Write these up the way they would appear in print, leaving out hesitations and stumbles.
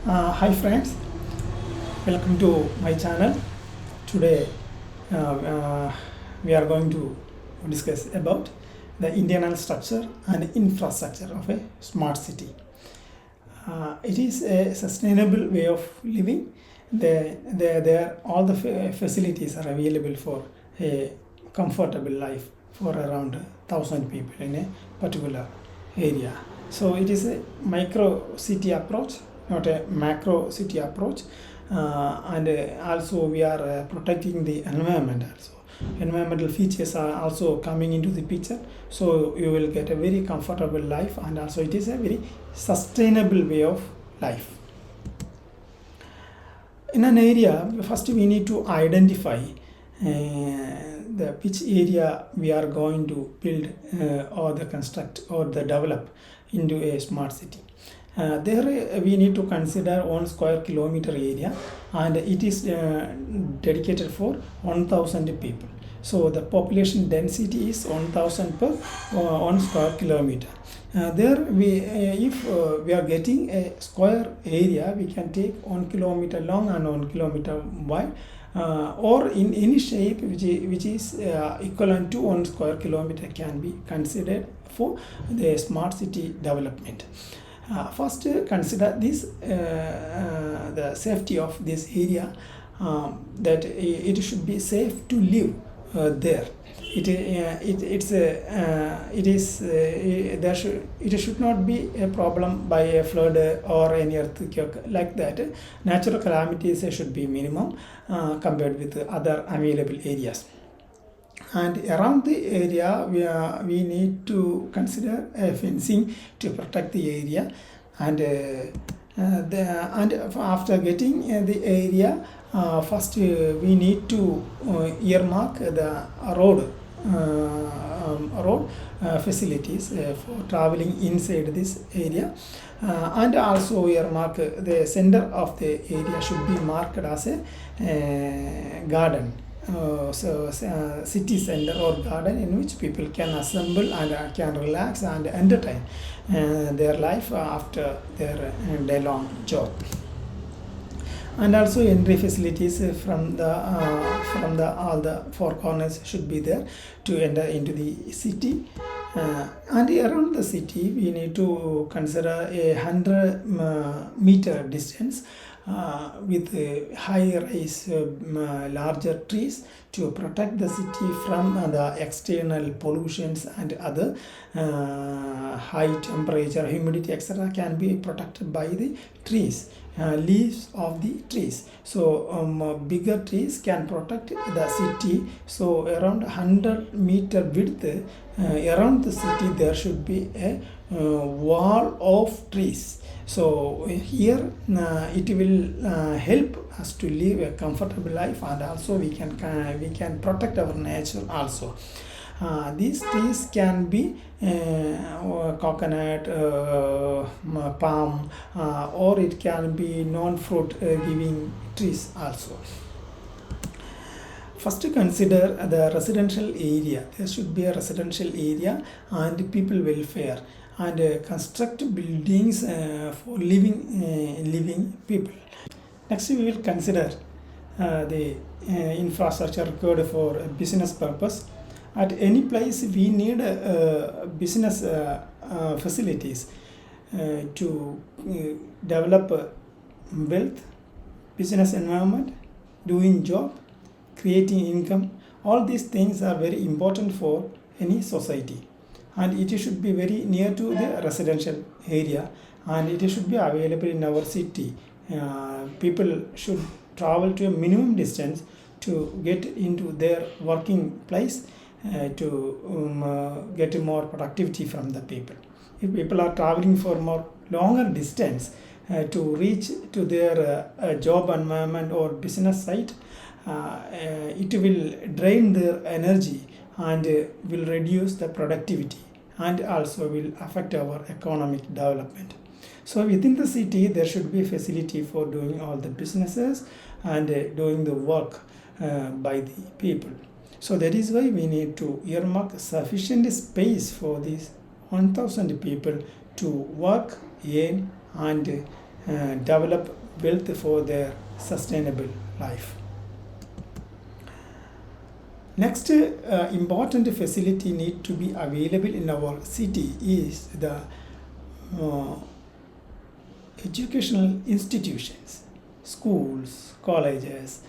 Hi friends, welcome to my channel. Today we are going to discuss about the internal structure and infrastructure of a smart city. It is a sustainable way of living. There all the facilities are available for a comfortable life for around 1,000 people in a particular area. So it is a micro city approach, not a macro city approach. And also we are protecting the environment also. Environmental features are also coming into the picture, so you will get a very comfortable life, and also it is a very sustainable way of life. In an area, first we need to identify the which area we are going to build or the construct or the develop into a smart city. There we need to consider 1 square kilometer area, and it is dedicated for 1,000 people. So the population density is 1,000 per 1 square kilometer. There we if we are getting a square area, we can take 1 kilometer long and 1 kilometer wide, or in any shape which is equivalent to 1 square kilometer can be considered for the smart city development. First, consider this the safety of this area, that it should be safe to live there. It should not be a problem by a flood or any earthquake like that. Natural calamities should be minimum compared with other available areas. And around the area we need to consider fencing to protect the area, and after getting the area, first we need to earmark the road facilities for traveling inside this area, and also earmark the center of the area should be marked as a garden, city center or garden in which people can assemble and can relax and entertain their life after their day long job. And also entry facilities from the all the four corners should be there to enter into the city. And around the city we need to consider a 100-meter distance with high rise larger trees to protect the city from the external pollutions and other high temperature, humidity, etc. can be protected by the trees, leaves of the trees. So bigger trees can protect the city. So around 100-meter width around the city there should be a wall of trees. So here it will help us to live a comfortable life, and also we can protect our nature also. These trees can be coconut, palm, or it can be non-fruit giving trees also. First, consider the residential area. There should be a residential area and people welfare, and construct buildings for living people. Next, we will consider the infrastructure required for business purpose. At any place, we need business facilities to develop wealth, business environment, doing job, creating income. All these things are very important for any society, and it should be very near to the residential area, and it should be available in our city. People should travel to a minimum distance to get into their working place, to get more productivity from the people. If people are traveling for more longer distance to reach to their job environment or business site, it will drain their energy and will reduce the productivity, and also will affect our economic development. So within the city there should be facility for doing all the businesses and doing the work by the people. So that is why we need to earmark sufficient space for these 1,000 people to work, earn, and develop wealth for their sustainable life. Next important facility need to be available in our city is the educational institutions, schools, colleges,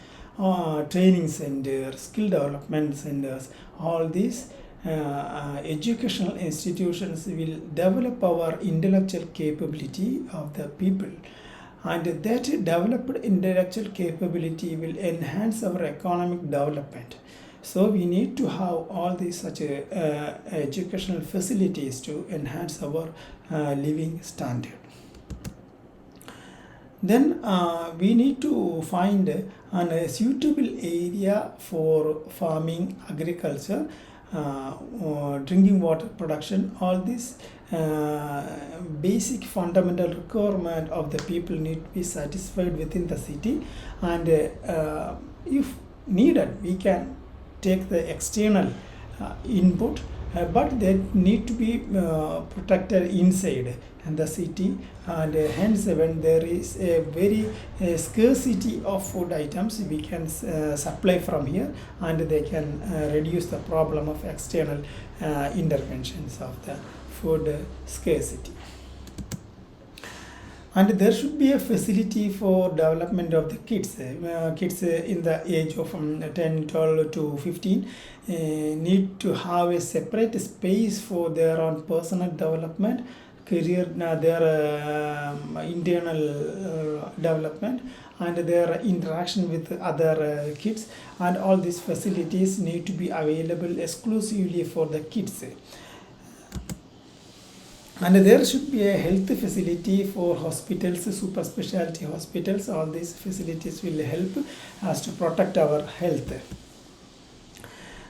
training centers, skill development centers. All these educational institutions will develop our intellectual capability of the people, and that developed intellectual capability will enhance our economic development. So we need to have all these such educational facilities to enhance our living standard. Then we need to find a suitable area for farming, agriculture, drinking water production. All these basic fundamental requirement of the people need to be satisfied within the city, and if needed we can take the external input, but they need to be protected inside the city, and hence when there is a very scarcity of food items, we can supply from here, and they can reduce the problem of external interventions of the food scarcity. And there should be a facility for development of the kids. Kids in the age of 10, 12 to 15 need to have a separate space for their own personal development, career, their internal development, and their interaction with other kids. And all these facilities need to be available exclusively for the kids. And there should be a health facility for hospitals, super specialty hospitals. All these facilities will help us to protect our health.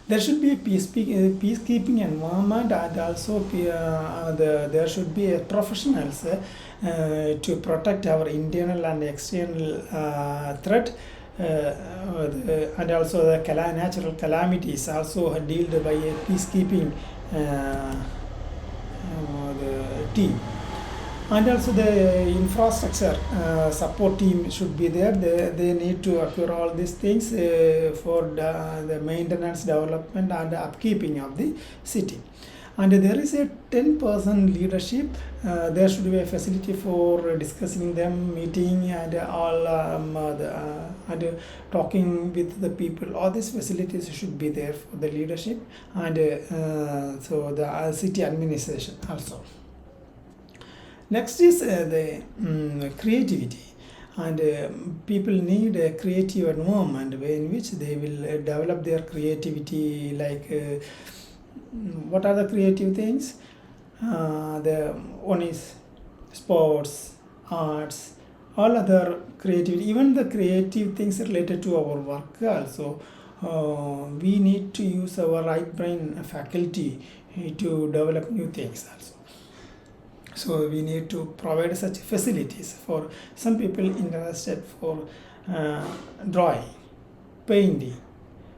There should be a peacekeeping environment, and also there should be a professionals to protect our internal and external threat. And also the natural calamities also dealt by a peacekeeping the team. And also the infrastructure support team should be there. They need to acquire all these things for the maintenance, development, and upkeeping of the city. And there is a 10% leadership. There should be a facility for discussing them, meeting, and all and talking with the people. All these facilities should be there for the leadership, and so the city administration also. Next is the creativity, and people need a creative environment in which they will develop their creativity. Like what are the creative things? The one is sports, arts, all other creativity, even the creative things related to our work also. We need to use our right brain faculty to develop new things also. So we need to provide such facilities for some people interested for drawing, painting.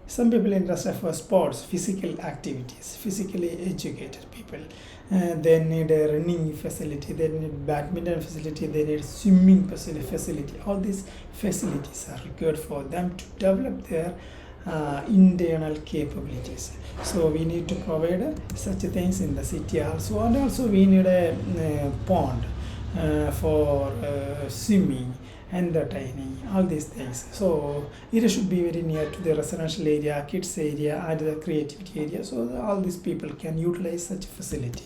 Some people interested for sports, physical activities, physically educated people. They need a running facility, they need badminton facility, they need swimming facility. All these facilities are required for them to develop their internal capabilities. So we need to provide such things in the city also, and also we need a pond for swimming, entertaining, all these things. So it should be very near to the residential area, kids area, and the creativity area, so all these people can utilize such facility.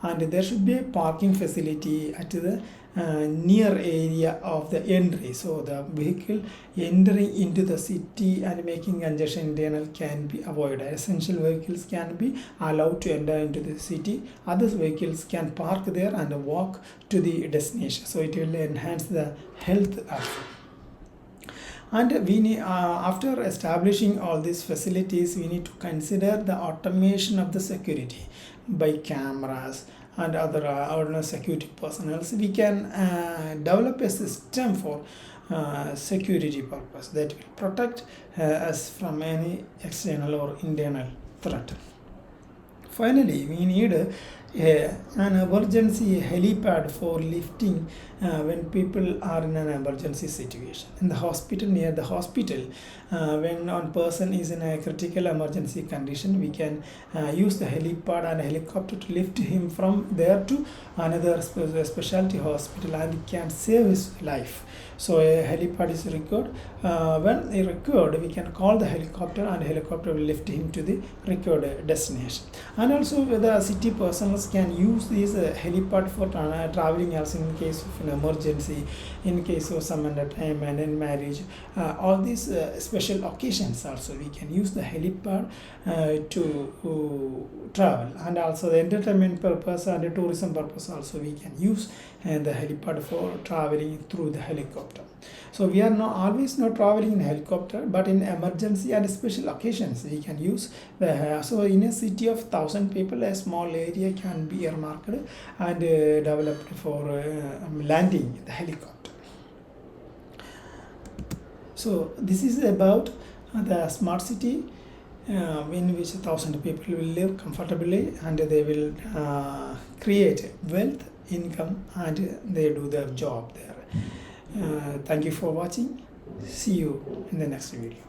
And there should be a parking facility at the near area of the entry, so the vehicle entering into the city and making congestion internal can be avoided. Essential vehicles can be allowed to enter into the city, other vehicles can park there and walk to the destination, so it will enhance the health also. And we need, after establishing all these facilities, we need to consider the automation of the security by cameras and other security personnel. We can develop a system for security purpose that will protect us from any external or internal threat. Finally, we need an emergency helipad for lifting when people are in an emergency situation in the hospital, near the hospital. When one person is in a critical emergency condition, we can use the helipad and helicopter to lift him from there to another specialty hospital, and it can save his life. So a helipad is required. When they required, we can call the helicopter, and helicopter will lift him to the required destination. And also the city personnel can use this helipad for traveling also in case of an emergency, in case of some entertainment and marriage, all these special occasions also we can use the helipad to travel. And also the entertainment purpose and the tourism purpose also we can use the helipad for traveling through the helicopter. So we are not always not traveling in helicopter, but in emergency and special occasions we can use the so in a city of 1,000 people, a small area can be earmarked and developed for landing the helicopter. So this is about the smart city in which 1,000 people will live comfortably, and they will create wealth, income, and they do their job there. Thank you for watching. See you in the next video.